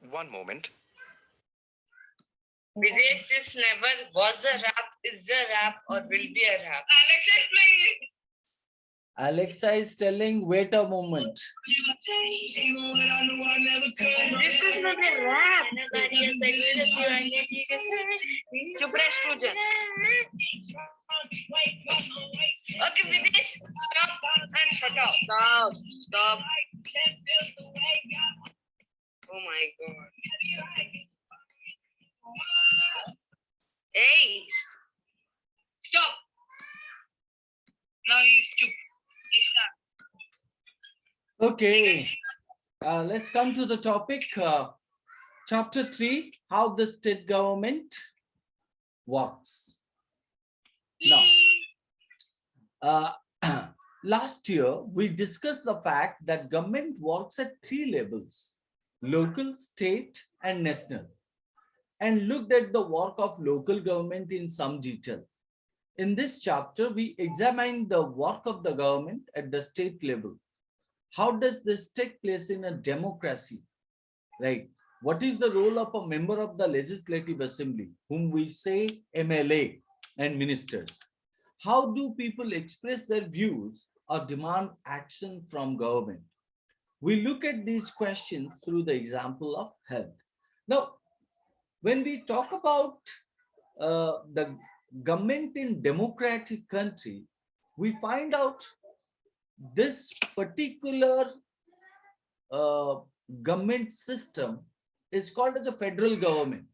One moment. Videsh, this never was a rap, is a rap, or will be a rap. Alex, explain it. Alexa is telling, wait a moment. This is not a rap. Chup reh, student. Okay, Videsh, stop and shut up. Stop. Oh my god. Hey, stop. Now he's chup. He's sad. Okay, let's come to the topic. Chapter 3, how the state government works. Now, last year, we discussed the fact that government works at 3 levels: local, state, and national, and looked at the work of local government in some detail. In this chapter, we examine the work of the government at the state level. How does this take place in a democracy, right? What is the role of a member of the Legislative Assembly, whom we say MLA, and ministers? How do people express their views or demand action from government? We look at these questions through the example of health. Now, when we talk about the government in democratic country, we find out this particular government system is called as a federal government,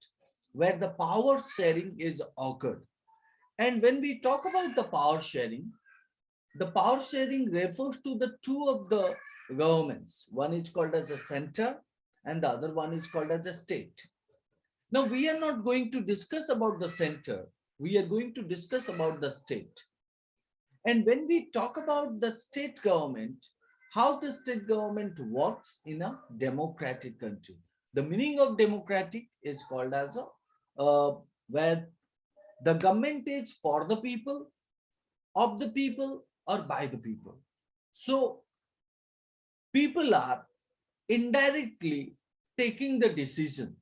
where the power sharing is occurred. And when we talk about the power sharing refers to the two of the governments. One is called as a center and the other one is called as a state. Now, we are not going to discuss about the center. We are going to discuss about the state. And when we talk about the state government, how the state government works in a democratic country. The meaning of democratic is called as where the government is for the people, of the people, or by the people. So people are indirectly taking the decision.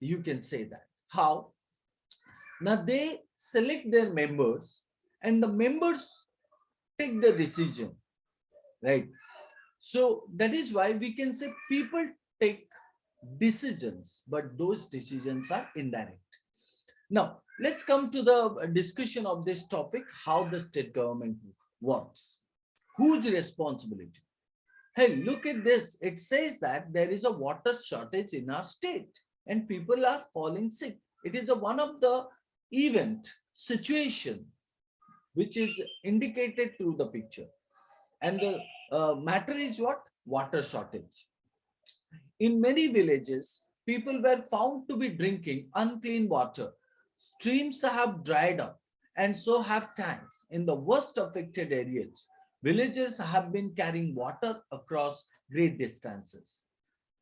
You can say that. How? Now they select their members and the members take the decision, right? So that is why we can say people take decisions, but those decisions are indirect. Now, let's come to the discussion of this topic, how the state government works. Whose responsibility? Hey, look at this. It says that there is a water shortage in our state and people are falling sick. It is one of the event situation which is indicated through the picture. And the matter is what? Water shortage. In many villages, people were found to be drinking unclean water. Streams have dried up and so have tanks. In the worst affected areas, villagers have been carrying water across great distances.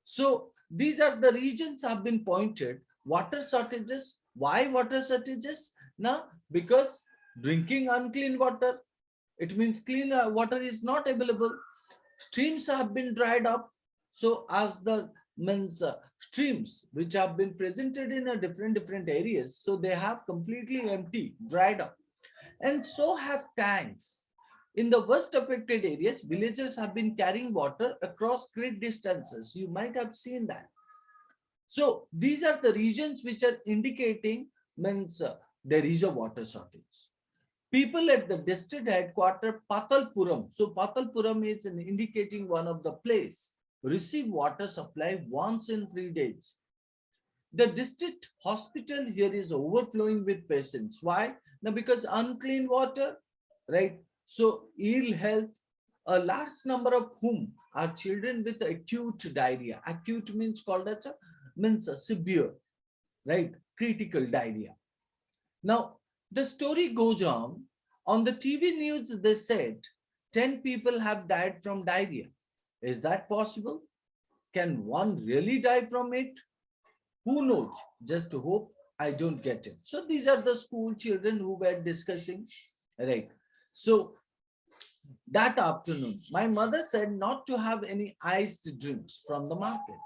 So these are the regions have been pointed. Water shortages. Why water shortages? Now, because drinking unclean water, it means clean water is not available. Streams have been dried up. So as the means streams which have been presented in a different areas, so they have completely empty, dried up. And so have tanks. In the worst affected areas, villagers have been carrying water across great distances. You might have seen that. So these are the regions which are indicating means there is a water shortage. People at the district headquarters, Patalpuram. So Patalpuram is indicating one of the place. Receive water supply once in 3 days. The district hospital here is overflowing with patients. Why? Now, because unclean water, right? So ill health, a large number of whom are children with acute diarrhea. Acute means called as a severe, right? Critical diarrhea. Now, the story goes on. On the TV news, they said 10 people have died from diarrhea. Is that possible? Can one really die from it? Who knows? Just hope I don't get it. So these are the school children who were discussing, right? So that afternoon, my mother said not to have any iced drinks from the market.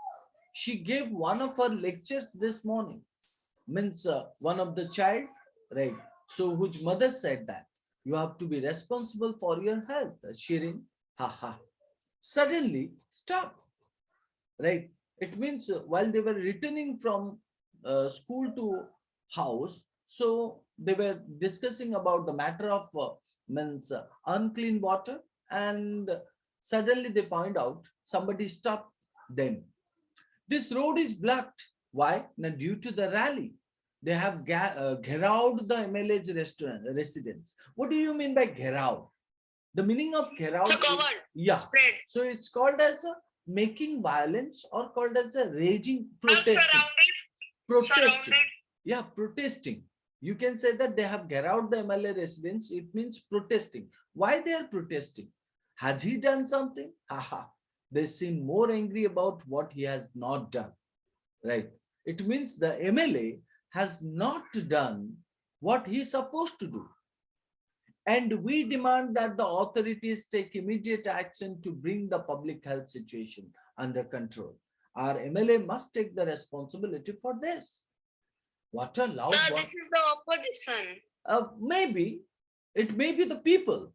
she gave one of her lectures this morning. Means one of the child, right? So whose mother said that you have to be responsible for your health. Shirin, haha. Suddenly stop, right? It means while they were returning from school to house, so they were discussing about the matter of means unclean water, and suddenly they find out somebody stopped them. This road is blocked. Why? Now, due to the rally. They have gherowed the MLA's restaurant residence. What do you mean by gherowed? The meaning of gherowed So is, covered, yeah. spread. So it's called as a making violence, or called as a raging, Or protesting. Protesting. surrounded. Yeah, protesting. You can say that they have gherowed the MLA residence. It means protesting. Why they are protesting? Has he done something? Haha. They seem more angry about what he has not done. Right. It means the MLA has not done what he is supposed to do. And we demand that the authorities take immediate action to bring the public health situation under control. Our MLA must take the responsibility for this. What a loud So one. this is the opposition. Maybe it may be the people,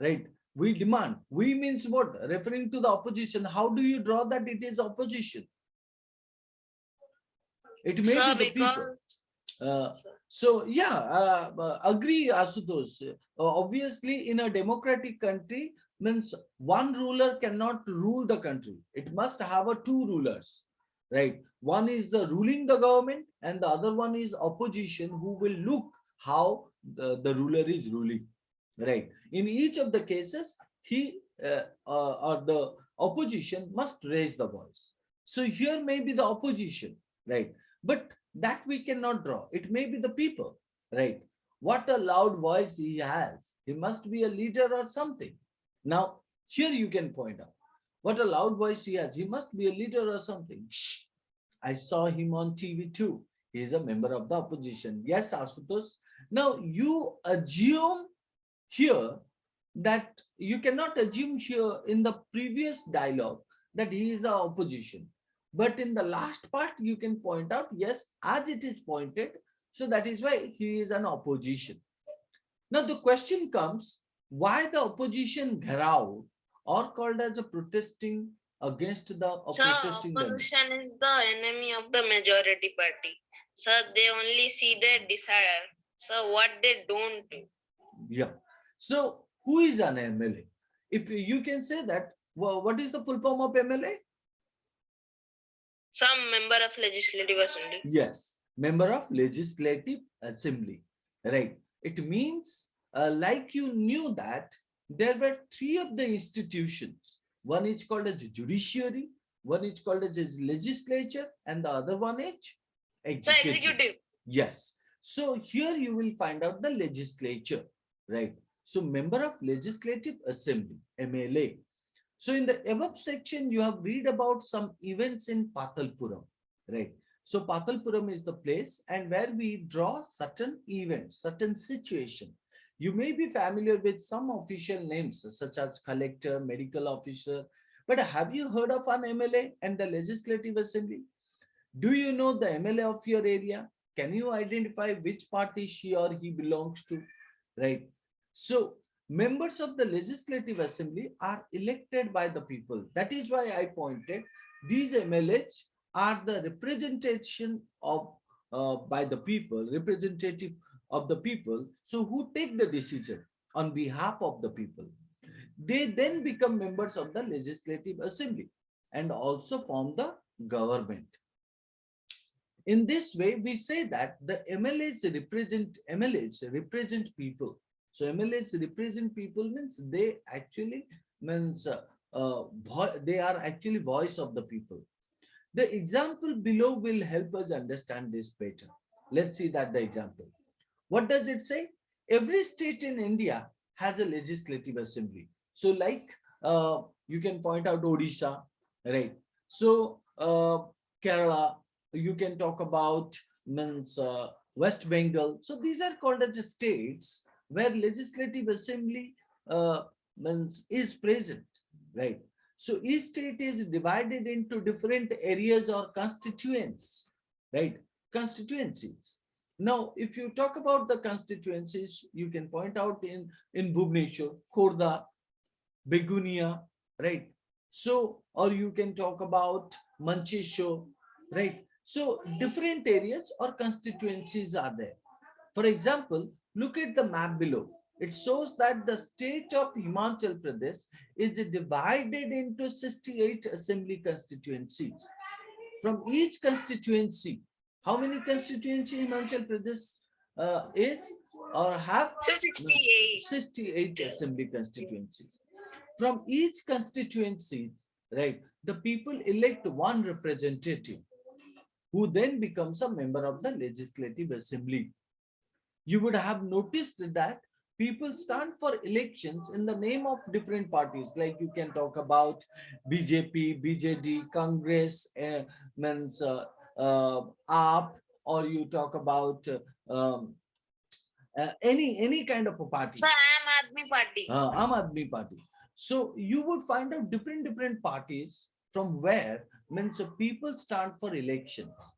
right? We demand. We means what? Referring to the opposition. How do you draw that it is opposition? It may So be the people. So yeah, agree, Asutosh. Obviously, in a democratic country, means one ruler cannot rule the country. It must have a two rulers, right? One is the ruling the government, and the other one is opposition, who will look how the ruler is ruling, right? In each of the cases, he or the opposition must raise the voice. So here may be the opposition, right? But that we cannot draw. It may be the people, right? What a loud voice he has. He must be a leader or something. Now, here you can point out what a loud voice he has. He must be a leader or something. Shh. I saw him on TV too. He is a member of the opposition. Yes, Asutosh. Now, you assume here that you cannot assume here in the previous dialogue that he is the opposition. But in the last part, you can point out, yes, as it is pointed, so that is why he is an opposition. Now the question comes, why the opposition gharao, or called as a protesting against the So protesting them? opposition is the enemy of the majority party. So they only see their desire. So what they don't do. Yeah. So who is an MLA? If you can say that, well, what is the full form of MLA? Some member of legislative assembly. Yes, member of legislative assembly, right? It means like you knew that there were three of the institutions. One is called as judiciary, one is called as legislature, and the other one is executive. So executive. Yes. So here you will find out the legislature, right? So member of legislative assembly, MLA. So in the above section, you have read about some events in Patalpuram, right? So Patalpuram is the place and where we draw certain events, certain situation. You may be familiar with some official names such as collector, medical officer, but have you heard of an MLA and the legislative assembly? Do you know the MLA of your area? Can you identify which party she or he belongs to, right? So members of the legislative assembly are elected by the people. That is why I pointed these MLAs are the representation of by the people, representative of the people. So who take the decision on behalf of the people. They then become members of the legislative assembly and also form the government. In this way, we say that the MLAs represent people. So MLAs represent people means they actually means they are actually voice of the people. The example below will help us understand this better. Let's see that the example. What does it say? Every state in India has a legislative assembly. So like you can point out Odisha, right? So Kerala, you can talk about means West Bengal. So these are called as the states where legislative assembly means is present, right? So each state is divided into different areas or constituents, right? Constituencies. Now, if you talk about the constituencies, you can point out in Bhubaneswar, Khordha, Begunia, right? So, or you can talk about Manchesho, right? So, different areas or constituencies are there. For example, look at the map below. It shows that the state of Himachal Pradesh is divided into 68 assembly constituencies. From each constituency, how many constituency Himachal Pradesh is or have? So 68. 68 assembly constituencies. From each constituency, right, the people elect one representative who then becomes a member of the legislative assembly. You would have noticed that people stand for elections in the name of different parties. Like you can talk about BJP, BJD, Congress, means AAP, or you talk about any kind of a party. So Aam Aadmi Party. Aam Aadmi Party. So you would find out different parties from where means people stand for elections.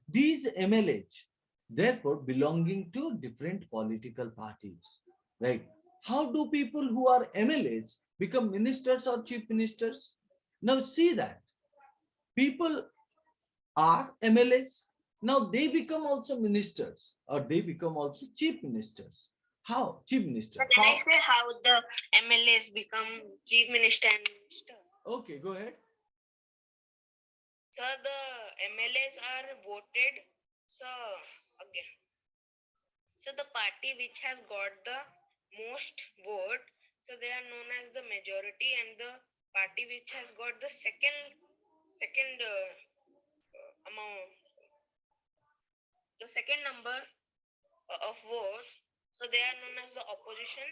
These MLAs, therefore, belonging to different political parties, right? How do people who are MLAs become ministers or chief ministers? Now see that people are MLAs. Now they become also ministers or they become also chief ministers. How? Chief minister. So can I say how the MLAs become chief minister and minister? Okay, go ahead. So the MLAs are voted. So again, so the party which has got the most vote, so they are known as the majority, and the party which has got the second amount, the second number of vote, so they are known as the opposition.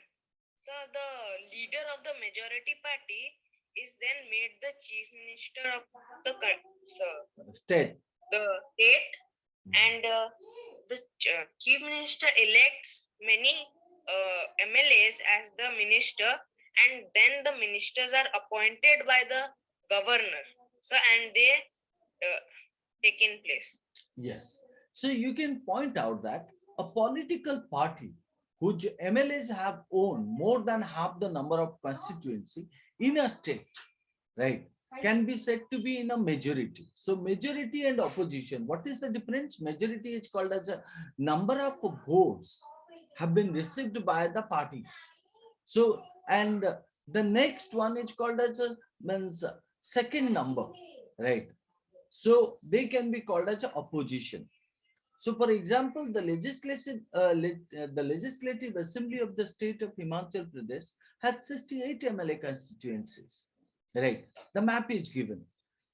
So the leader of the majority party is then made the chief minister of the State. The state, and the chief minister elects many MLAs as the minister, and then the ministers are appointed by the governor. So and they take in place. Yes. So you can point out that a political party whose MLAs have owned more than half the number of constituency in a state, right, can be said to be in a majority. So majority and opposition, what is the difference? Majority is called as a number of votes have been received by the party. So, and the next one is called as a means second number, right? So they can be called as a opposition. So, for example, the legislative assembly of the state of Himachal Pradesh had 68 MLA constituencies. Right. The map is given.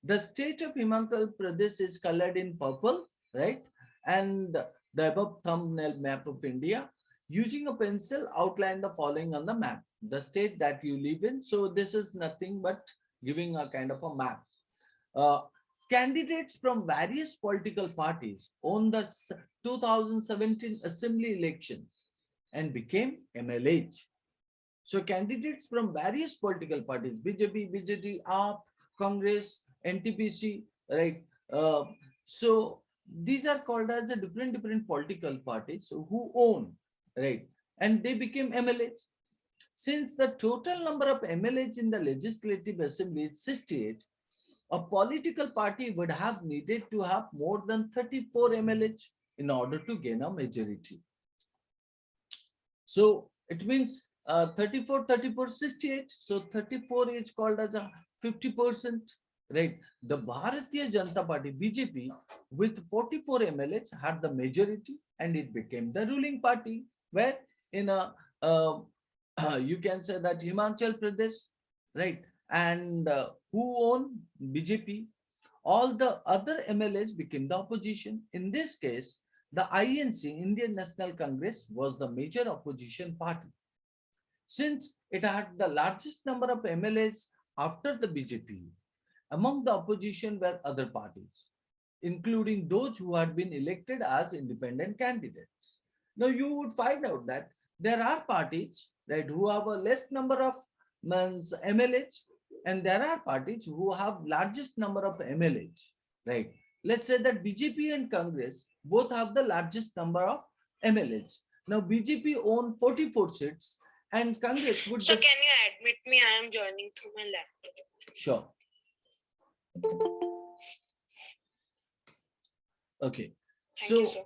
The state of Himachal Pradesh is colored in purple, right? And the above thumbnail map of India, using a pencil, outline the following on the map. The state that you live in. So this is nothing but giving a kind of a map. Candidates from various political parties won the 2017 assembly elections and became MLAs. So candidates from various political parties, BJP, BJD, AAP, Congress, NTPC, right? So these are called as a different political parties who own, right? And they became MLAs. Since the total number of MLAs in the legislative assembly is 68, a political party would have needed to have more than 34 MLAs in order to gain a majority. So it means 34, 34, 68. So 34 is called as a 50%, right? The Bharatiya Janata Party, BJP, with 44 MLAs had the majority and it became the ruling party, where in a, you can say that Himachal Pradesh, right? And who own BJP? All the other MLAs became the opposition. In this case, the INC, Indian National Congress, was the major opposition party. Since it had the largest number of MLAs after the BJP, among the opposition were other parties, including those who had been elected as independent candidates. Now you would find out that there are parties, right, who have a less number of MLAs, And there are parties who have largest number of MLAs, right? Let's say that BJP and Congress both have the largest number of MLAs. Now BJP own 44 seats and Congress would. So can you admit me? I am joining through my laptop. Sure. Okay. Thank you, sir.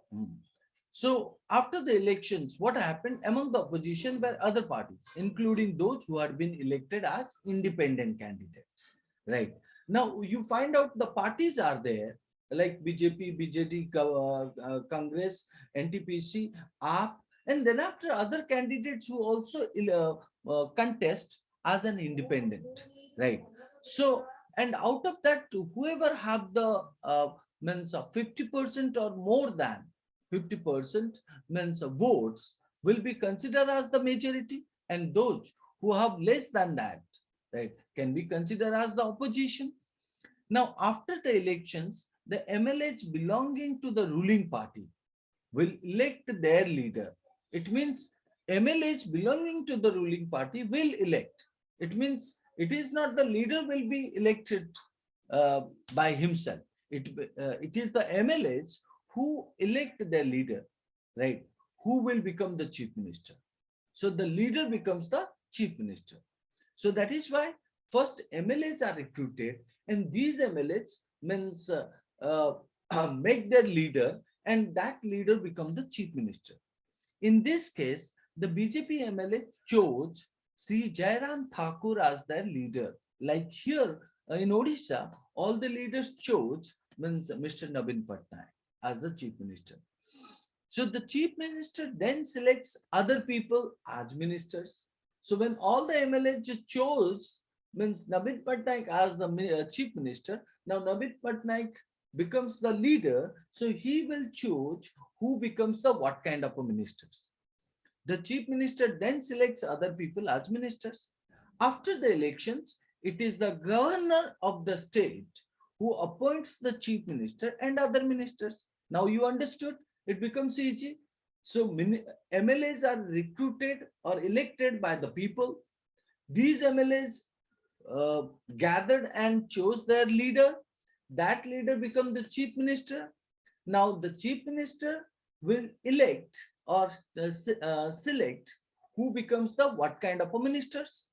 So after the elections, what happened among the opposition were other parties, including those who had been elected as independent candidates, right? Now you find out the parties are there like BJP, BJD, Congress, NTPC, AAP, and then after other candidates who also contest as an independent, right? So, and out of that, whoever have the means of 50% or more than 50% means votes will be considered as the majority, and those who have less than that, right, can be considered as the opposition. Now, after the elections, the MLAs belonging to the ruling party will elect their leader. It means MLAs belonging to the ruling party will elect. It means it is not the leader will be elected by himself. It is the MLAs who elect their leader, right? Who will become the chief minister. So the leader becomes the chief minister. So that is why first MLAs are recruited, and these MLAs means make their leader, and that leader becomes the chief minister. In this case, the BJP MLA chose Sri Jairam Thakur as their leader. Like here in Odisha, all the leaders chose means Mr. Navin Patnaik as the chief minister. So the chief minister then selects other people as ministers. So when all the MLAs chose means Navin Patnaik as the chief minister, now Navin Patnaik becomes the leader. So he will choose who becomes the what kind of a ministers. The chief minister then selects other people as ministers. After the elections, it is the governor of the state who appoints the chief minister and other ministers. Now you understood, it becomes easy. So MLAs are recruited or elected by the people. These MLAs gathered and chose their leader. That leader becomes the chief minister. Now the chief minister will elect or select who becomes the what kind of a ministers.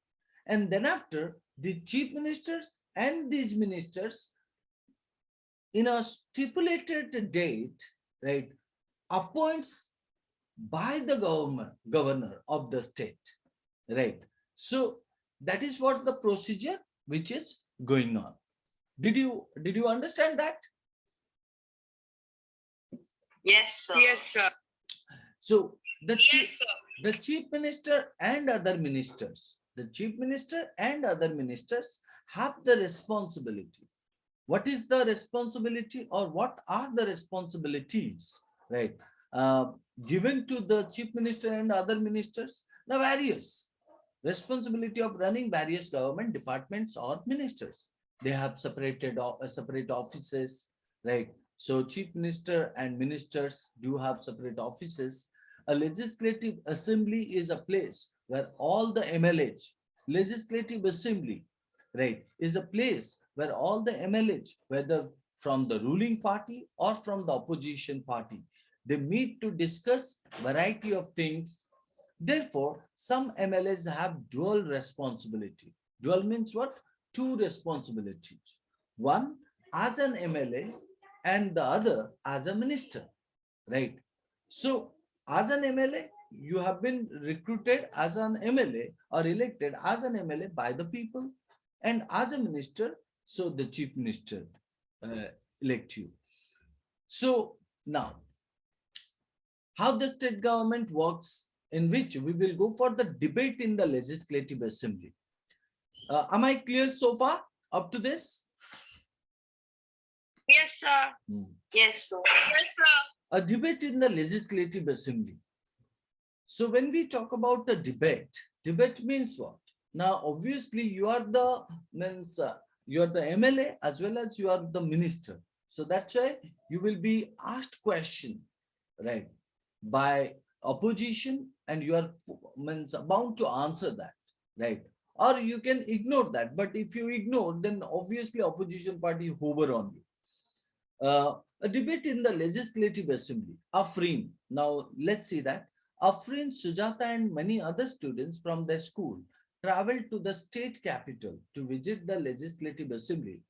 And then after the chief ministers and these ministers in a stipulated date, right, appoints by the governor of the state, right? So that is what the procedure which is going on. Did you understand that? Yes, sir. Yes, sir. So the Yes, sir. the chief minister and other ministers, have the responsibility. What is the responsibility, or what are the responsibilities, right, given to the chief minister and other ministers? The various responsibility of running various government departments or ministers. They have separate offices, right? So chief minister and ministers do have separate offices. A legislative assembly is a place where all the MLAs, legislative assembly, right, is a place where all the MLAs, whether from the ruling party or from the opposition party, they meet to discuss variety of things. Therefore, some MLAs have dual responsibility. Dual means what? Two responsibilities. One as an MLA and the other as a minister, right? So as an MLA, you have been recruited as an MLA or elected as an MLA by the people, and as a minister, so the chief minister elect you. So now, how the state government works, in which we will go for the debate in the legislative assembly. Am I clear so far up to this? Yes, sir. Yes, sir. Yes, sir. A debate in the legislative assembly. So when we talk about the debate means what? Now, obviously, you are the MLA as well as you are the minister. So that's why you will be asked question, right, by opposition, and you are bound to answer that, right? or you can ignore that. But if you ignore, then obviously opposition party hover on you. A debate in the Legislative Assembly. Afreen. Now, let's see that. Afreen, Sujata, and many other students from their school traveled to the state capital to visit the Legislative Assembly,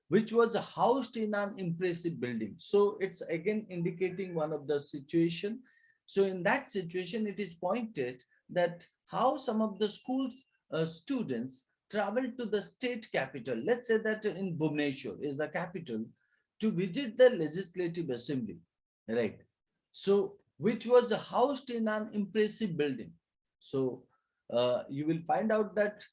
which was housed in an impressive building. So it's again indicating one of the situation. So in that situation, it is pointed that how some of the school students traveled to the state capital. Let's say that in Bhubaneswar is the capital, to visit the Legislative Assembly, right? So which was housed in an impressive building. So you will find out that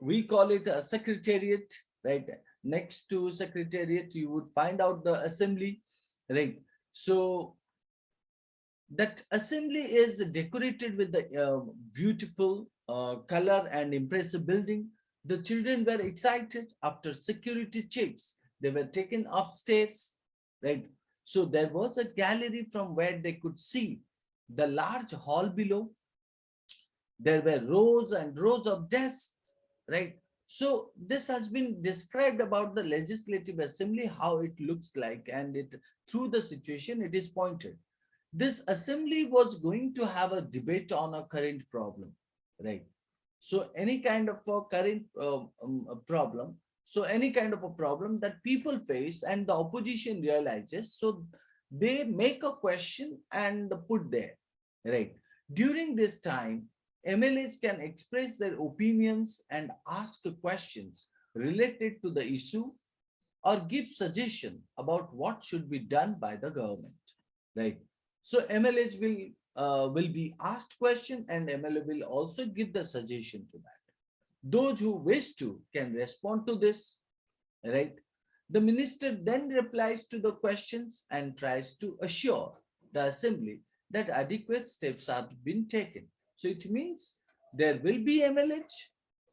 we call it a secretariat, right? Next to secretariat, you would find out the assembly, right? So that assembly is decorated with the beautiful color and impressive building. The children were excited. After security checks, they were taken upstairs, right? So there was a gallery from where they could see the large hall below. There were rows and rows of desks, right? So this has been described about the Legislative Assembly, how it looks like, and it through the situation it is pointed. This assembly was going to have a debate on a current problem, right? So any kind of a current problem, so any kind of a problem that people face and the opposition realizes, so they make a question and put there, right? During this time, MLAs can express their opinions and ask questions related to the issue or give suggestion about what should be done by the government, right? So MLAs will be asked question, and MLA will also give the suggestion to that. Those who wish to can respond to this, right? The minister then replies to the questions and tries to assure the assembly that adequate steps have been taken. So it means there will be MLH,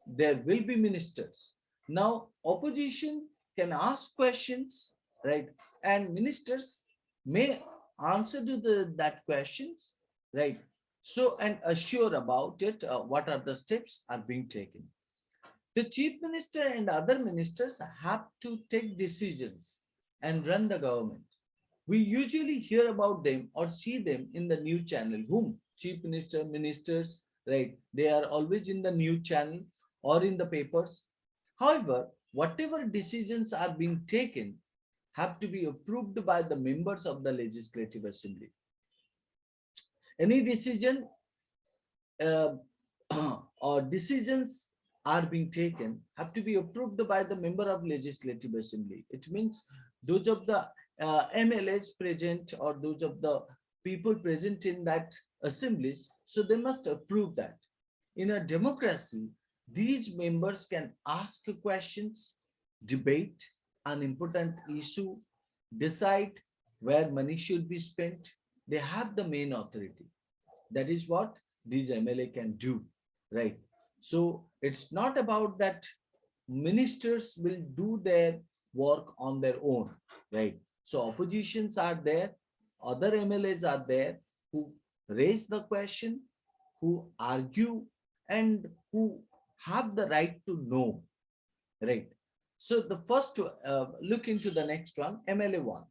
there will be ministers. Now opposition can ask questions, right? And ministers may answer to that questions, right? So and assure about it, what are the steps are being taken. The chief minister and other ministers have to take decisions and run the government. We usually hear about them or see them in the news channel. Whom? Chief minister, ministers, right? They are always in the news channel or in the papers. However, whatever decisions are being taken have to be approved by the members of the Legislative Assembly. Any decision uh, or decisions are being taken have to be approved by the member of Legislative Assembly. It means those of the MLAs present or those of the people present in that assemblies, so they must approve that. In a democracy, these members can ask questions, debate an important issue, decide where money should be spent. They have the main authority. That is what these MLA can do, right? So it's not about that ministers will do their work on their own, right? So oppositions are there, other MLAs are there who raise the question, who argue, and who have the right to know, right? So the first look into the next one, MLA 1.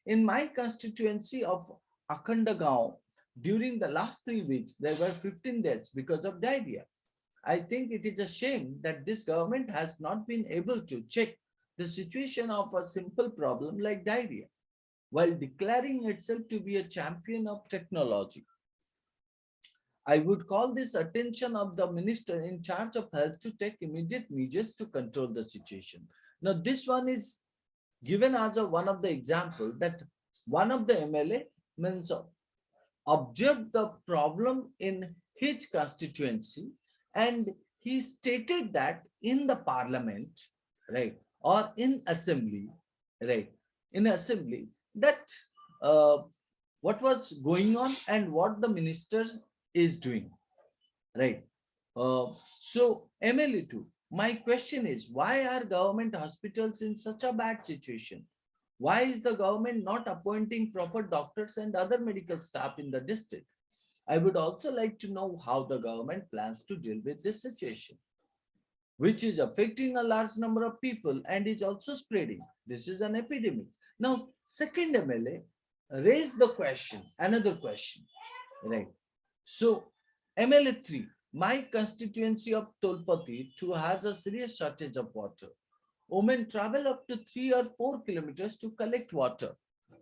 In my constituency of Akhanda, during the last 3 weeks, there were 15 deaths because of diarrhea. I think it is a shame that this government has not been able to check the situation of a simple problem like diarrhea, while declaring itself to be a champion of technology. I would call this attention of the minister in charge of health to take immediate measures to control the situation. Now, this one is given as one of the example that one of the MLA means observed the problem in his constituency, and he stated that in the parliament, right, or in assembly, right, in assembly, that uh, what was going on and what the minister is doing, right. So MLA2, my question is, why are government hospitals in such a bad situation? Why is the government not appointing proper doctors and other medical staff in the district? I would also like to know how the government plans to deal with this situation. which is affecting a large number of people and is also spreading. This is an epidemic. Now, second MLA raised the question, another question, right? So, MLA 3, my constituency of Tolpati too has a serious shortage of water. Women travel up to 3 or 4 kilometers to collect water.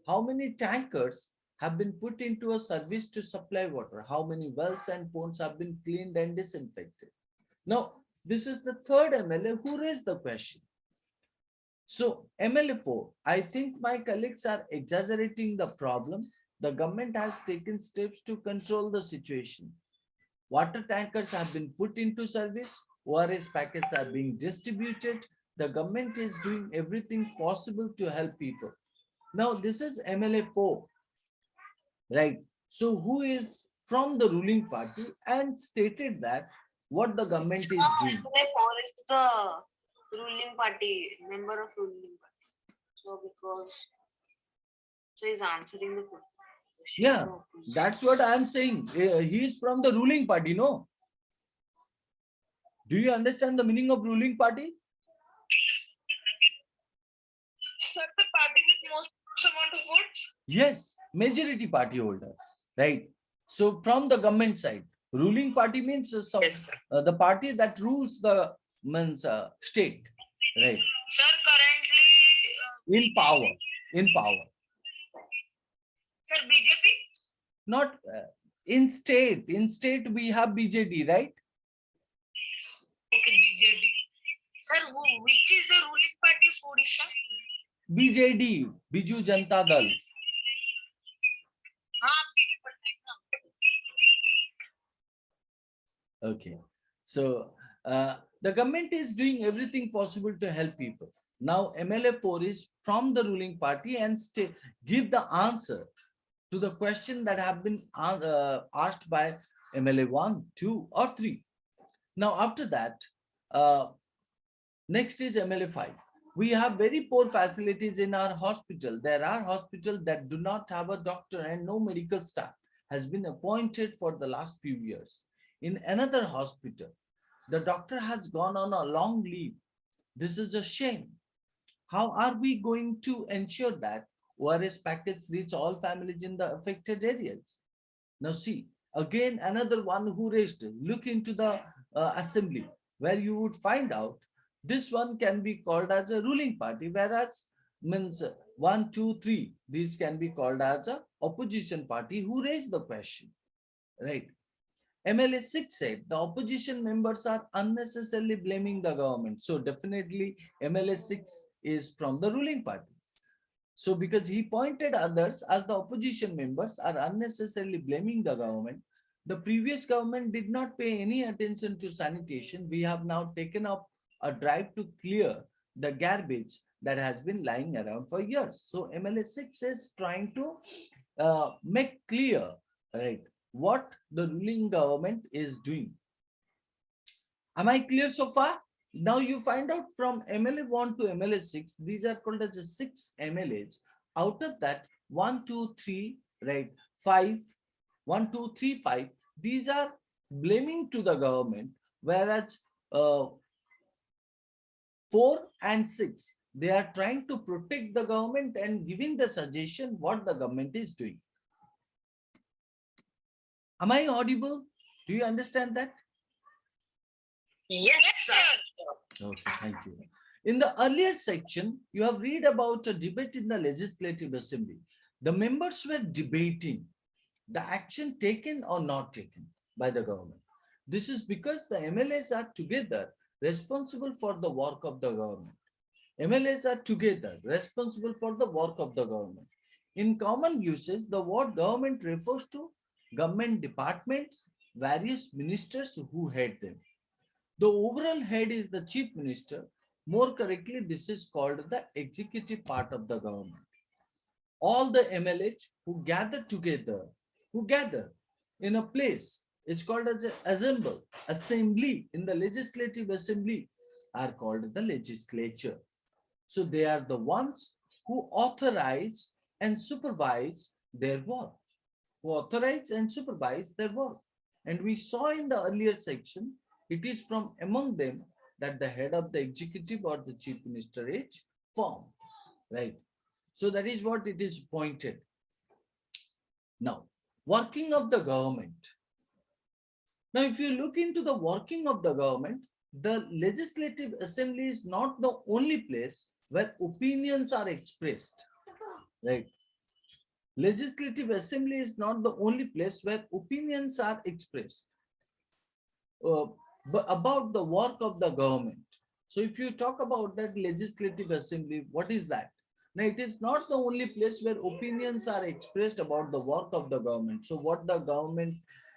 How many tankers have been put into a service to supply water? How many wells and ponds have been cleaned and disinfected? Now, this is the third MLA who raised the question. So, MLA 4, I think my colleagues are exaggerating the problem. The government has taken steps to control the situation. Water tankers have been put into service. ORS packets are being distributed. The government is doing everything possible to help people. Now, this is MLA 4, right? So, who is from the ruling party and stated that what the government is doing. MLA 4 is the ruling party, member of ruling party. So, because he's answering the question. Yeah, that's what I'm saying. He is from the ruling party, no? Do you understand the meaning of ruling party? Sir, the party with most amount of votes? Yes, majority party holder, right? So from the government side, ruling party means Yes, the party that rules the state, right? Sir, currently In power, in power. Sir, BJP? Not in state. In state we have BJD, right? Okay, BJD. Sir, which is the ruling party for Odisha? BJD, Biju Janata Dal. Okay, so the government is doing everything possible to help people. Now MLA 4 is from the ruling party and give the answer to the question that have been asked by MLA 1, 2 or 3. Now after that, next is MLA 5. We have very poor facilities in our hospital. There are hospitals that do not have a doctor and no medical staff has been appointed for the last few years. In another hospital, the doctor has gone on a long leave. This is a shame. How are we going to ensure that ORS packets reach all families in the affected areas? Now see, again, another one who raised it. Look into the assembly where you would find out this one can be called as a ruling party, whereas means 1, 2, 3, these can be called as a opposition party who raised the question, right? MLA 6 said the opposition members are unnecessarily blaming the government. So definitely MLA 6 is from the ruling party. So because he pointed others as the opposition members are unnecessarily blaming the government, the previous government did not pay any attention to sanitation. We have now taken up a drive to clear the garbage that has been lying around for years. So MLA 6 is trying to make clear, right, what the ruling government is doing. Am I clear so far? Now you find out from MLA 1 to MLA 6, these are called as the 6 MLAs. Out of that, 1, 2, 3, right, 5, 1, 2, 3, 5, these are blaming to the government, whereas 4 and 6, they are trying to protect the government and giving the suggestion what the government is doing. Am I audible? Do you understand that? Yes, sir. Okay, thank you. In the earlier section, you have read about a debate in the Legislative Assembly. The members were debating the action taken or not taken by the government. This is because the MLAs are together responsible for the work of the government. MLAs are together responsible for the work of the government. In common usage, the word government refers to government departments, various ministers who head them. The overall head is the chief minister. More correctly, this is called the executive part of the government. All the MLAs who gather together, who gather in a place, it's called as an assembly in the legislative assembly are called the legislature. So they are the ones who authorize and supervise their work, who authorize and supervise their work. And we saw in the earlier section, it is from among them that the head of the executive or the chief minister is formed, right? So that is what it is pointed. Now, working of the government. Now, if you look into the working of the government, the legislative assembly is not the only place where opinions are expressed, right? Legislative assembly is not the only place where opinions are expressed uh, but about the work of the government. So if you talk about that legislative assembly, what is that? Now, it is not the only place where opinions are expressed about the work of the government. So what the government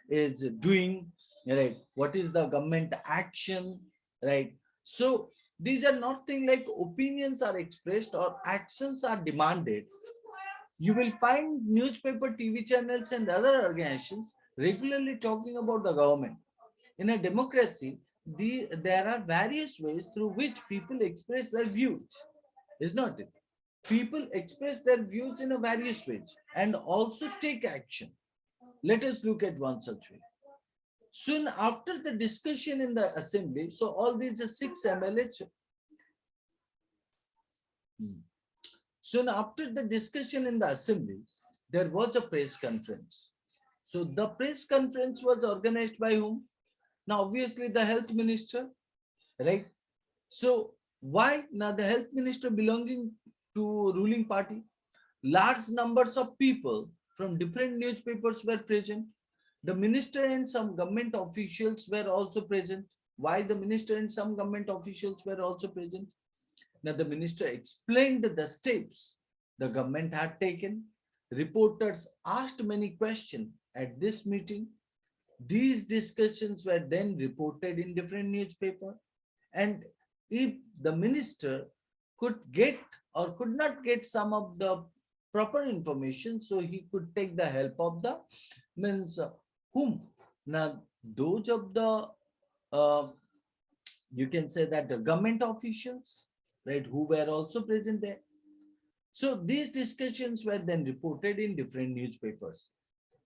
is doing, right? What is the government action, right? So these are nothing like opinions are expressed or actions are demanded. You will find newspaper, TV channels, and other organizations regularly talking about the government. In a democracy, there are various ways through which people express their views, is not it? People express their views in a various ways and also take action. Let us look at one such way. Soon after the discussion in the assembly, so all these 6 MLAs. Soon after the discussion in the assembly, there was a press conference. So the press conference was organized by whom? Now, obviously, the health minister, right? So why? Now, the health minister belonging to ruling party. Large numbers of people from different newspapers were present. The minister and some government officials were also present. Why the minister and some government officials were also present? Now, the minister explained the steps the government had taken. Reporters asked many questions at this meeting. These discussions were then reported in different newspapers. And if the minister could get or could not get some of the proper information, so he could take the help of the means whom? Now, those of the you can say that the government officials, right, who were also present there. So these discussions were then reported in different newspapers.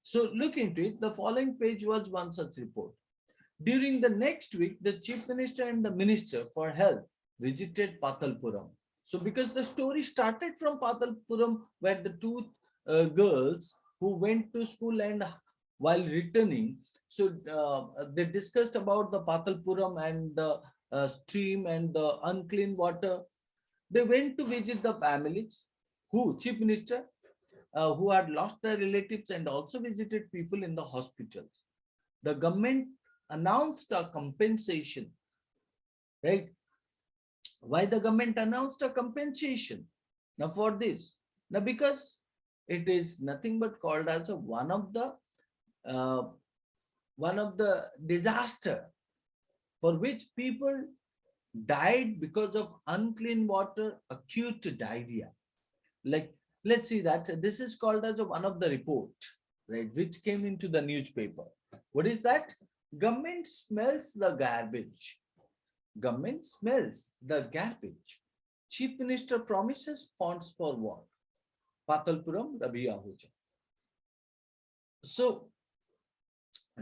So look into it. The following page was one such report. During the next week, the chief minister and the minister for health visited Patalpuram. So because the story started from Patalpuram, where the two girls who went to school and while returning, so they discussed about the Patalpuram and the stream and the unclean water. They went to visit the families. Who? Chief minister, who had lost their relatives, and also visited people in the hospitals. The government announced a compensation, right? Why the government announced a compensation? Now for this, now because it is nothing but called as a uh, one of the disaster for which people died because of unclean water, acute diarrhea. Like, let's see that this is called as one of the report, right, which came into the newspaper. What is that? Government smells the garbage. Government smells the garbage. Chief minister promises funds for what? Patalpuram Rabi Ahuja. So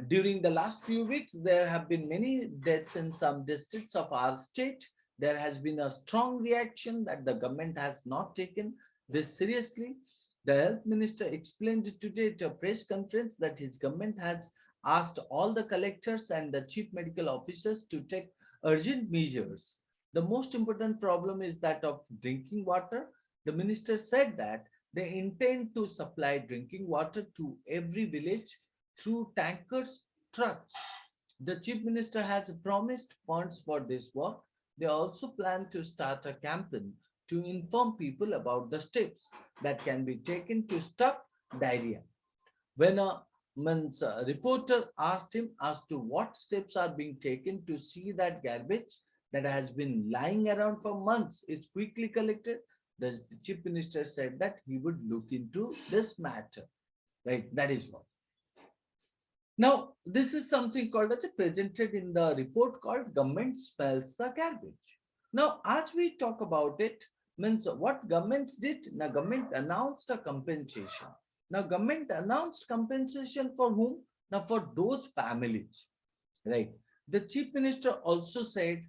during the last few weeks, there have been many deaths in some districts of our state. There has been a strong reaction that the government has not taken this seriously. The health minister explained today at a press conference that his government has asked all the collectors and the chief medical officers to take urgent measures. The most important problem is that of drinking water. The minister said that they intend to supply drinking water to every village through tankers, trucks. The chief minister has promised funds for this work. They also plan to start a campaign to inform people about the steps that can be taken to stop diarrhea. When a reporter asked him as to what steps are being taken to see that garbage that has been lying around for months is quickly collected, the chief minister said that he would look into this matter. Right, that is what. Now, this is something called as presented in the report called Government Smells the Garbage. Now, as we talk about it, means what governments did, now government announced a compensation. Now, government announced compensation for whom? Now, for those families, right? The chief minister also said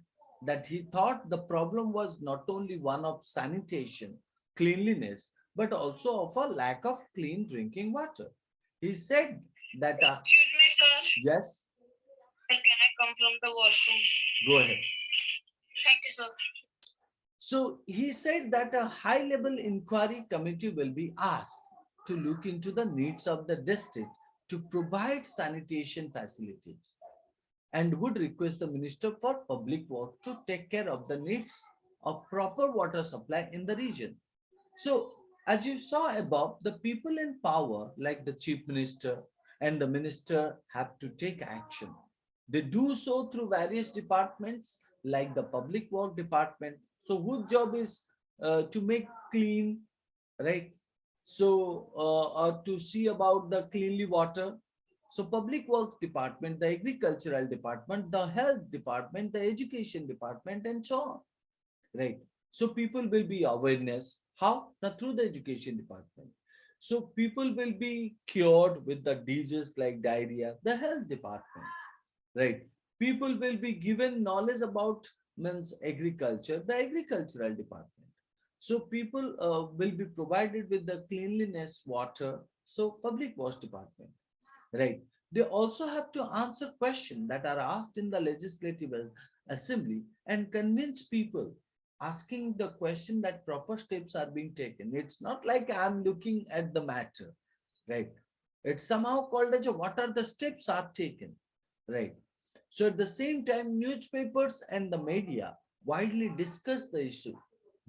that he thought the problem was not only one of sanitation, cleanliness, but also of a lack of clean drinking water. He said that, Excuse me, sir. yes, Sir, can I come from the washroom? go ahead. Thank you, sir. So he said that a high level inquiry committee will be asked to look into the needs of the district to provide sanitation facilities, and would request the Minister for Public Works to take care of the needs of proper water supply in the region. So, as you saw above, the people in power, like the Chief Minister and the Minister, have to take action. They do so through various departments, like the Public Work Department. So, whose job is to make clean, right? So, or to see about the cleanly water. So, Public Works Department, the Agricultural Department, the Health Department, the Education Department, and so on, right? So people will be awareness. How? Now through the education department. So people will be cured with the diseases like diarrhea, the health department, right? People will be given knowledge about means agriculture, the agricultural department. So people will be provided with the cleanliness water, so public waste department, right? They also have to answer questions that are asked in the legislative assembly and convince people, asking the question that proper steps are being taken. It's not like I'm looking at the matter, right? It's somehow called as a what are the steps are taken, right? So at the same time, newspapers and the media widely discuss the issue.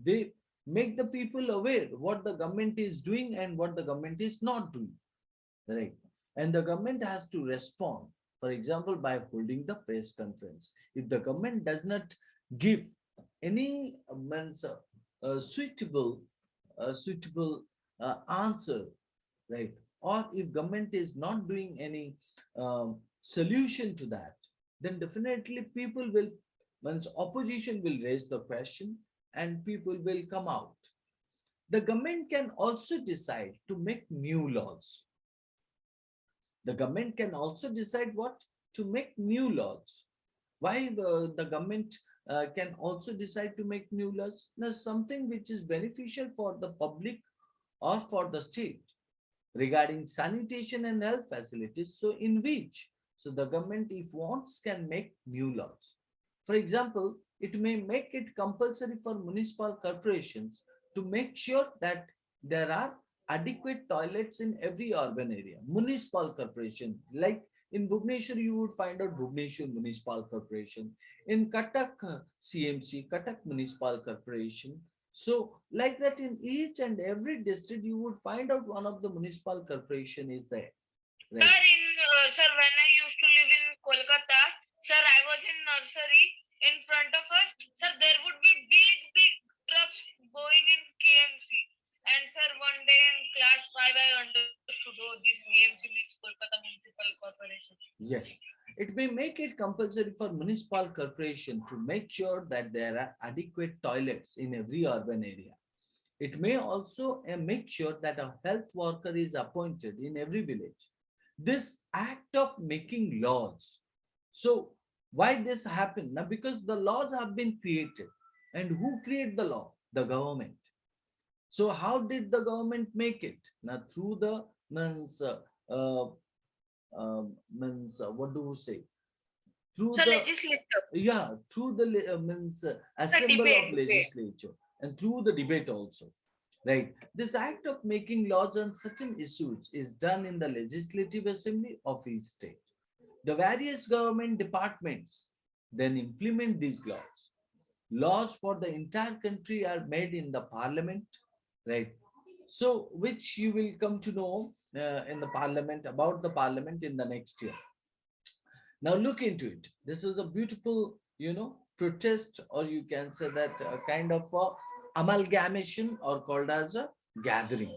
They make the people aware what the government is doing and what the government is not doing, right? And the government has to respond, for example, by holding the press conference. If the government does not give any suitable answer, right? Or if government is not doing any solution to that, then definitely people will, once opposition will raise the question and people will come out. The government can also decide to make new laws. The government can also decide what? To make new laws. Why the government can also decide to make new laws? Now, something which is beneficial for the public or for the state regarding sanitation and health facilities. So, in which, so the government, if wants, can make new laws. For example, it may make it compulsory for municipal corporations to make sure that there are adequate toilets in every urban area. Municipal corporation, like in Bhubaneswar, you would find out Bhubaneswar Municipal Corporation. In Cuttack CMC, Cuttack Municipal Corporation. So, like that, in each and every district, you would find out one of the municipal corporation is there. Sir, Right. sir, when I used to live in Kolkata, sir, I was in nursery. In front of us, sir, there would be big trucks going in KMC. And sir, one day in class 5, I understood, oh, this KMC means Kolkata Municipal Corporation. Yes. It may make it compulsory for municipal corporation to make sure that there are adequate toilets in every urban area. It may also make sure that a health worker is appointed in every village. This act of making laws. So why this happened? Now, because the laws have been created. And who create the law? The government. So how did the government make it? Now, through the uh, what do we say? Through So the, legislature, yeah, through the the assemble of debate. legislature and through the debate also, right? This act of making laws on certain issues is done in the legislative assembly of each state. The various government departments then implement these laws. Laws for the entire country are made in the parliament, right? So which you will come to know in the parliament, about the parliament in the next year. Now look into it. This is a beautiful, protest, or you can say that kind of a amalgamation, or called as a gathering.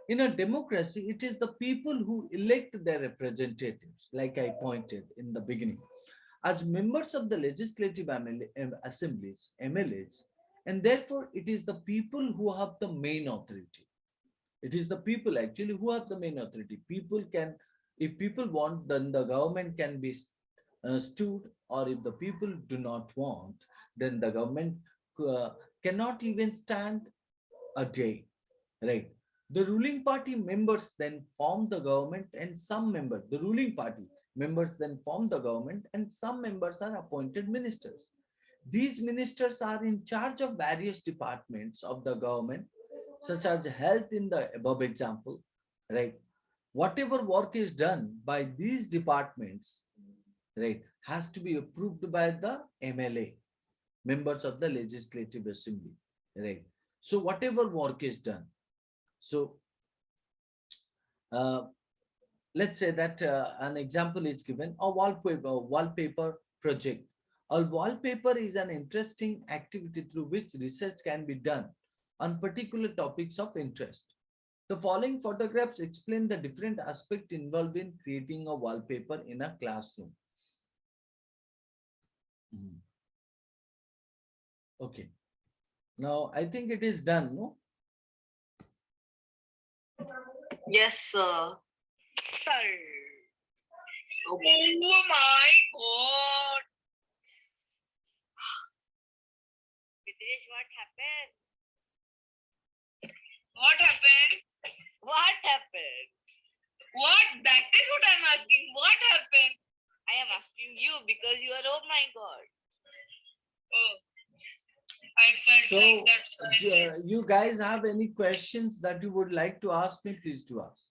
In a democracy, it is the people who elect their representatives, like I pointed in the beginning, as members of the legislative assemblies, MLAs, and therefore it is the people who have the main authority. It is the people actually who have the main authority. People can, if people want, then the government can be stood, or if the people do not want, then the government uh, cannot even stand a day, right? The ruling party members then form the government, and some members, the ruling party members then form the government, and some members are appointed ministers. These ministers are in charge of various departments of the government, such as health in the above example, right? Whatever work is done by these departments, right, has to be approved by the MLA, members of the Legislative Assembly, right? So whatever work is done. So uh, let's say that an example is given, a wallpaper project. A wallpaper is an interesting activity through which research can be done on particular topics of interest. The following photographs explain the different aspects involved in creating a wallpaper in a classroom. Okay. Now, I think it is done, no? Yes, sir. Sir. Oh my God. Videsh, what happened? What happened? What happened? What? That is what I'm asking. What happened? I am asking you because you are, oh my God. Oh, I felt So, like that. you guys have any questions that you would like to ask me? Please to ask.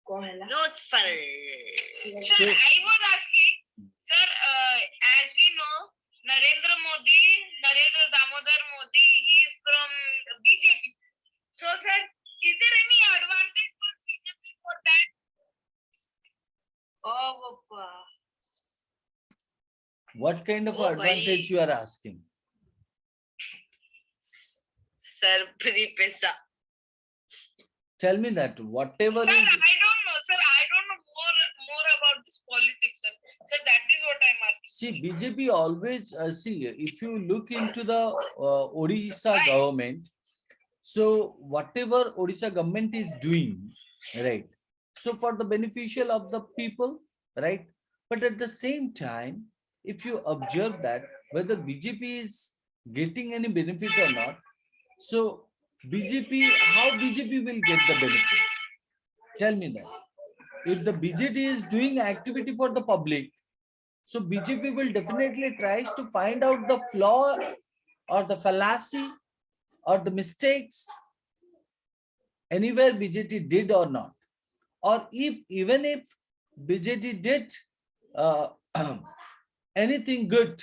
No, sir. Sir, I was asking, sir, as we know, Narendra Damodar Modi, he is from BJP. So, sir, is there any advantage for BJP for that? Oh, Papa. What kind of advantage you are asking? Sir, free pesa. Tell me that whatever Sir, is. I don't know, sir. I don't know more about this politics, sir. Sir, that is what I'm asking. See, BJP always, see, if you look into the Odisha government, so whatever Odisha government is doing, right? So for the beneficial of the people, right? But at the same time, if you observe that whether BJP is getting any benefit or not, so BJP, how BJP will get the benefit? Tell me that. If the BJP is doing activity for the public, so BJP will definitely tries to find out the flaw or the fallacy or the mistakes anywhere BJP did or not. Or even if BJP did anything good,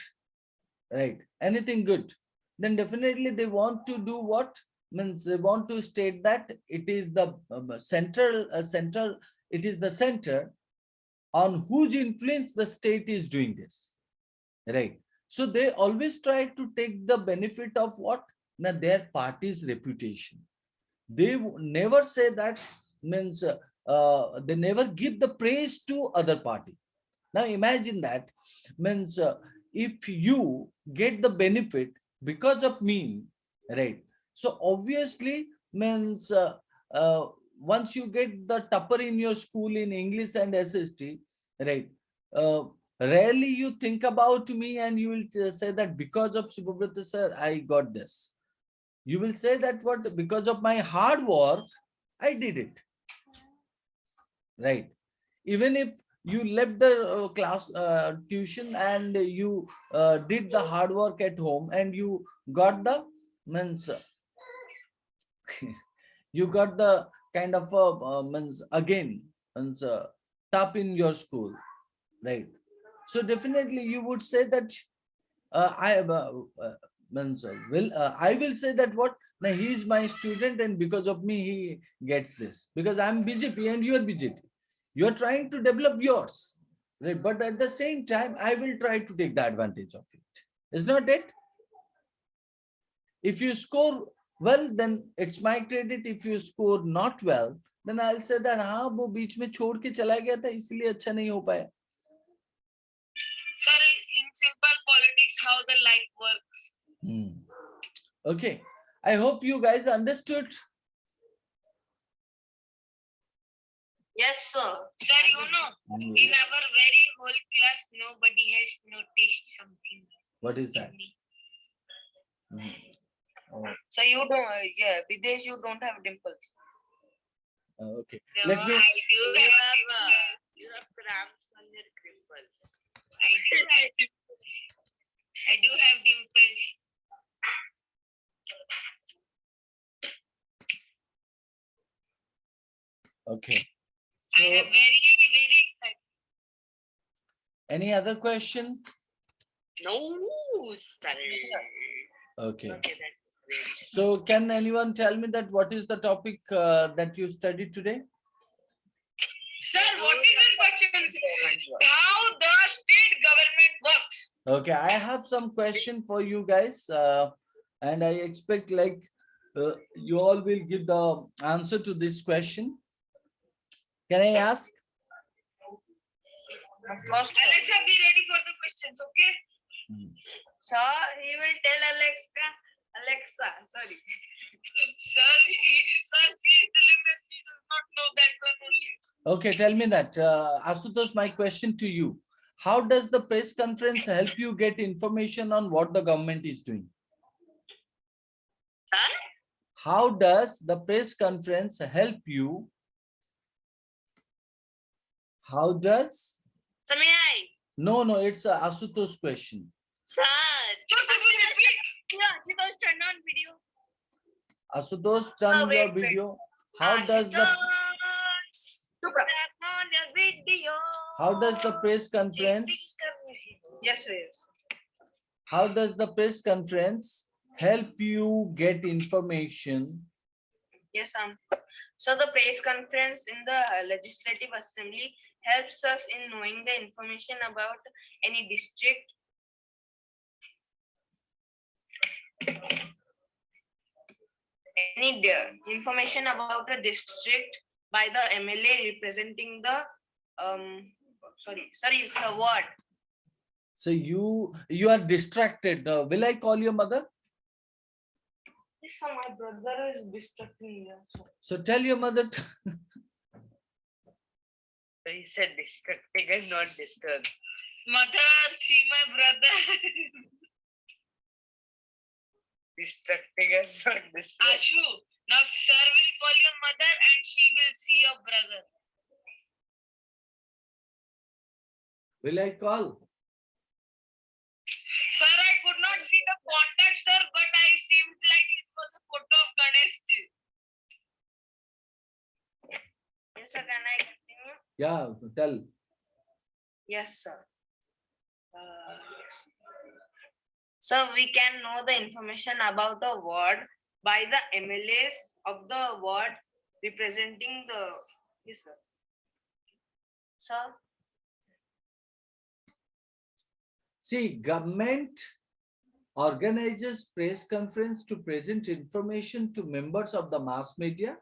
right? Anything good, then definitely they want to do what? Means they want to state that it is the central, it is the center on whose influence the state is doing this, right? So they always try to take the benefit of what? Now their party's reputation. They never say that, means they never give the praise to other party. Now imagine that, means if you get the benefit because of me, right? So obviously, means once you get the topper in your school in English and SST, right? Rarely you think about me and you will say that because of Subhabrata sir, I got this. You will say that what? Because of my hard work, I did it, right? Even if you left the class tuition and you did the hard work at home and you got the, means you got the kind of means again, means top in your school, right? So definitely you would say that I means I will say that what? Now he is my student and because of me he gets this, because I'm BJP and you are BJP. You are trying to develop yours, right? But at the same time, I will try to take the advantage of it. Is not it? If you score well, then it's my credit. If you score not well, then I'll say that हाँ वो बीच में छोड़ के चला गया था इसलिए अच्छा नहीं हो पाया. Sorry, in simple politics, how the life works. Okay, I hope you guys understood. Yes, sir. Sir, you know, in our very whole class, nobody has noticed something. What is that? in me. Oh, So you don't, yeah, Videsh, you don't have dimples. okay. No, Let me. I do you have cramps on your crimples. I do have dimples. Okay. I So, am very excited. any other question? No, sir. Okay. Okay, that's great. So, can anyone tell me that what is the topic that you studied today? Sir, what is this question? How the state government works? Okay, I have some question for you guys, and I expect like you all will give the answer to this question. Can I ask? Of course, sir. Alexa, be ready for the questions, okay? Sir, he will tell Alexa, sorry. Sir, she is telling that she does not know that one only. Okay, tell me that. Asutosh, my question to you. How does the press conference help you get information on what the government is doing? Sir? How does the press conference help you? How does? Samay. No, it's a Asutosh question. Sir. Sir, could you repeat? Yeah, she was turned on video. Asutosh, turn your video. How does the press conference? Yes, sir. How does the press conference help you get information? Yes, so the press conference in the Legislative Assembly helps us in knowing the information about any district, information about a district by the MLA representing the sorry, it's a ward. So you are distracted. Will I call your mother? Yes, sir, my brother is distracting me. So tell your mother. He said distracting and not disturb. Mother, see my brother. Distracting and not disturb. Ashu, now sir will call your mother and she will see your brother. Will I call? Sir, I could not see the contact, sir, but I seemed like it was a photo of Ganesh ji. Yes, sir, can I continue? Yeah, tell. Yes, sir. Yes. So we can know the information about the ward by the MLAs of the ward representing the. Yes, sir. Sir. See, government organizes press conference to present information to members of the mass media.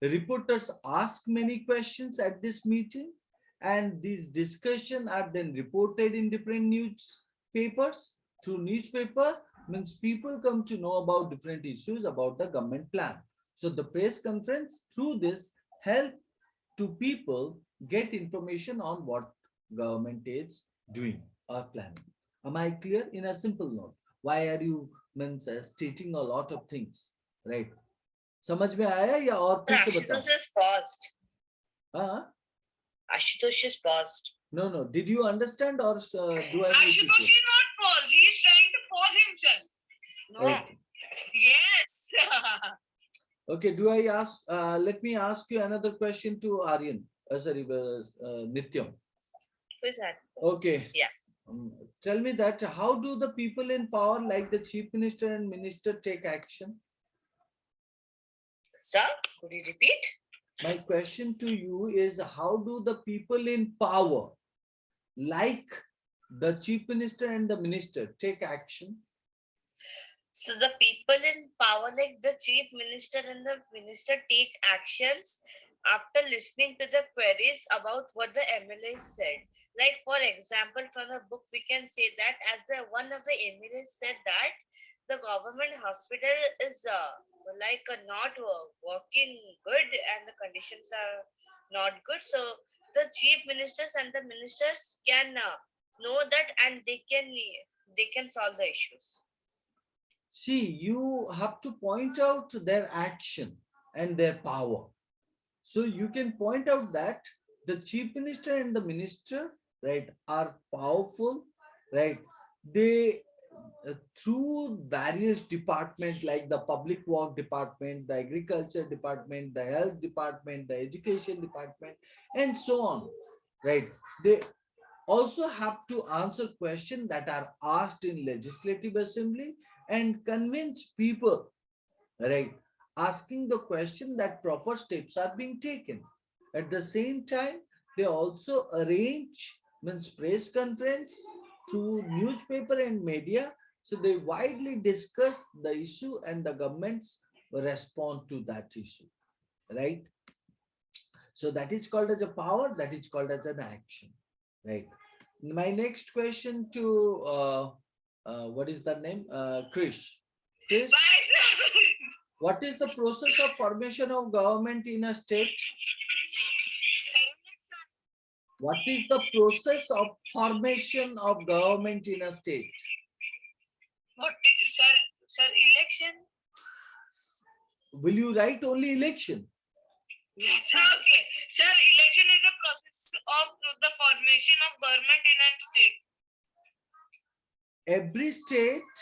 Reporters ask many questions at this meeting, and these discussions are then reported in different newspapers. Through newspaper means people come to know about different issues about the government plan. So the press conference through this help to people get information on what government is doing or planning. Am I clear? In a simple note, why are you stating a lot of things, right? समझ में आया या और फिर से बताओ? Ashutosh is paused. हाँ? Ashutosh is paused. No. Did you understand or do I need to? Ashutosh is not paused. He is trying to pause himself. No. Okay. Yes. Okay. Do I ask? Let me ask you another question to Aryan. Sorry, Nityam. Who is that? Okay. Yeah. Tell me that how do the people in power like the chief minister and minister take action? Sir, could you repeat? My question to you is how do the people in power like the chief minister and the minister take action? So the people in power like the chief minister and the minister take actions after listening to the queries about what the MLA said. Like for example, from the book, we can say that as the one of the MLAs said that the government hospital is not working good and the conditions are not good. So the chief ministers and the ministers can know that, and they can solve the issues. See, you have to point out their action and their power. So you can point out that the chief minister and the minister, right, are powerful, right? They through various departments like the public work department, the agriculture department, the health department, the education department, and so on, right? They also have to answer questions that are asked in legislative assembly and convince people, right, asking the question that proper steps are being taken. At the same time, they also arrange means press conference through newspaper and media, so they widely discuss the issue and the governments respond to that issue, right? So that is called as a power, that is called as an action, right? My next question to what is the name, Krish. Krish, what is the process of formation of government in a state? What is the process of formation of government in a state? What, sir, election? Will you write only election? Yes. Okay. Sir, election is a process of the formation of government in a state. Every state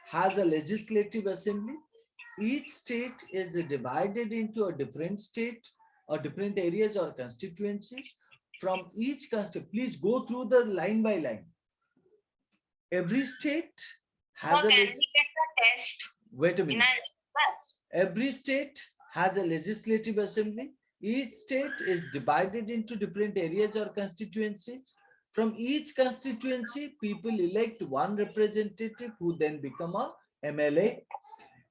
has a legislative assembly. Each state is divided into a different state or different areas or constituencies. From each constituency, please go through the line by line. Every state has So a can we get the test wait a in minute. a class? Every state has a legislative assembly. Each state is divided into different areas or constituencies. From each constituency, people elect one representative who then become a MLA.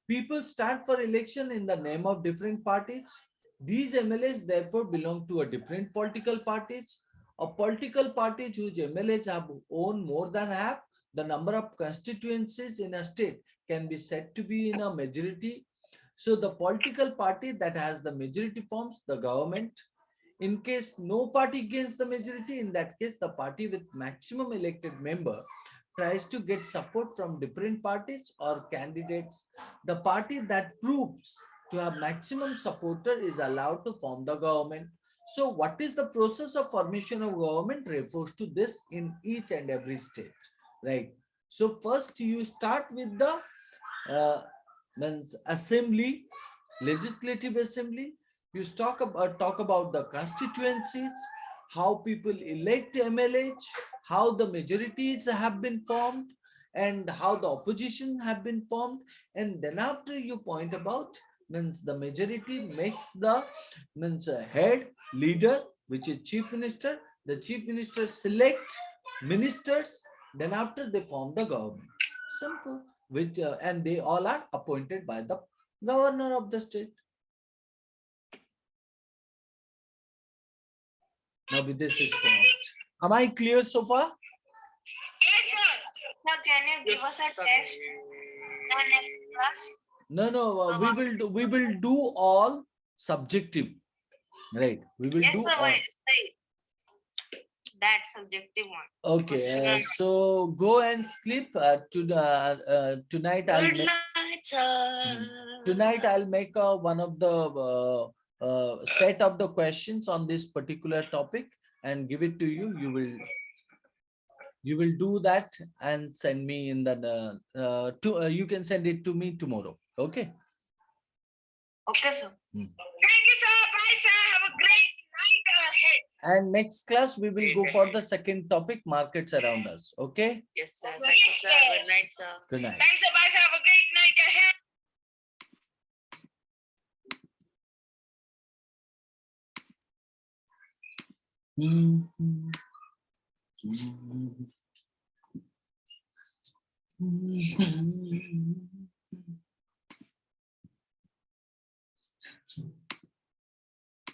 People stand for election in the name of different parties. These MLAs therefore belong to a different political parties. A political party whose MLAs have own more than half the number of constituencies in a state can be said to be in a majority. So the political party that has the majority forms the government. In case no party gains the majority, in that case, the party with maximum elected member tries to get support from different parties or candidates. The party that proves to have maximum supporter is allowed to form the government. So what is the process of formation of government refers to this in each and every state, right? So first you start with the uh, means assembly, legislative assembly. You talk about the constituencies, how people elect MLAs, how the majorities have been formed, and how the opposition have been formed. And then after you point about means the majority makes the means head leader, which is chief minister. The chief minister selects ministers. Then after they form the government. Simple. Which and they all are appointed by the governor of the state. Now with this is correct. Am I clear so far? Yes, sir. Sir, can you give us a test in the next class? No, we will do all subjective, right? We will Yes, do sir. all. Say that subjective one. Okay, Question so go and sleep. Tonight I'll Good make night, sir. tonight I'll make one of the set of the questions on this particular topic and give it to you. You will do that and send me in the you can send it to me tomorrow. Okay. Okay, sir. Thank you, sir. Bye, sir. Have a great night ahead. And next class we will go for the second topic, markets around us. Okay. Yes, sir. Thank you, sir. Good night, sir. Good night. Thanks, sir. Bye, sir. Have a great night ahead.